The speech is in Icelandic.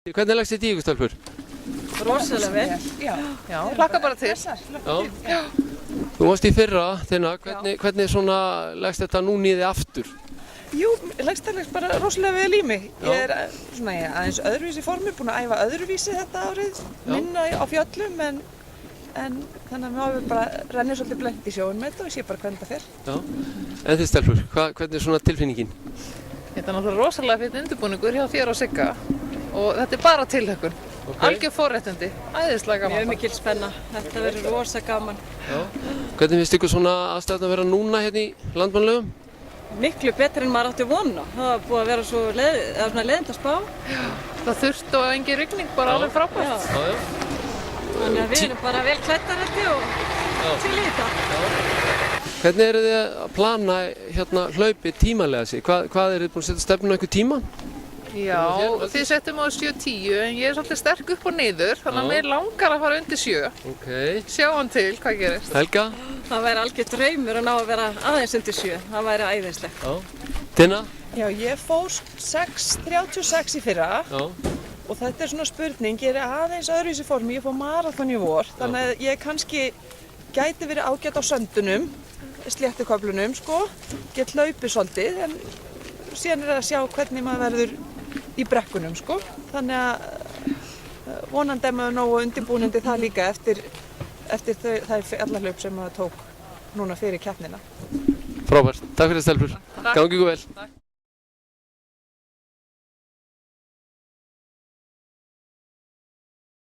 Hvernig leggst þetta í ykkur, stelpur? Rosalega vel. Já, hlakka bara til. Já. Þú varst í fyrra, Tinna, hvernig svona leggst þetta núna í þig aftur? Jú, leggst bara rosalega vel í mig. Ég er svona aðeins öðruvísi formi, búin að æfa öðruvísi þetta árið, minna á fjöllum, en þannig að maður bara rennir svolítið blend í sjóinn með þetta og sé bara hvernig það fer. Já. En þið, stelpur, hvernig er svona tilfinningin? Þetta er náttúrulega rosalega fyrir undirbúningur hjá þér og Sigga og þetta er bara tilhökkun. Algjör forréttindi, æðislega gaman. Mjög mikil spenna, þetta verður rosa gaman. Já. Hvernig finnst ykkur svona aðstæðan að vera núna hérna í Landmannalaugum? Miklu betur en maður átti vona. Það var búið að vera svo leiðinda að spá. Það þurft og engin rigning, bara alveg frábært. Þannig að við erum bara vel klæddar og til í þetta. Hvernig eru þið að plana hérna hlaupið tímalega sig? Hvað eru þið búin að setja stefnum á einhver tíma? Já, þið settum á 7-10 en ég er svolítið sterk upp og niður þannig að mér langar að fara undir 7. Sjáum til hvað gerist. Helga? Það væri algjör draumur að ná að vera aðeins undir 7. Það væri æðislegt. Tinna? Já, ég fór 6:36 í fyrra. Og þetta er svona spurning, ég er aðeins öðruvísi formi, ég fór maraþon í vor, þannig að ég kannski gæti verið ágætt á söndunum, sléttuköflunum sko, get hlaupið svolítið, en síðan er að sjá hvernig maður verður í brekkunum sko, þannig að vonandi er maður nógu undirbúnandi það líka eftir þær fjallahlaup sem maður tók núna fyrir keppnina. Frábært, takk fyrir stelpur, gangi ykkur vel.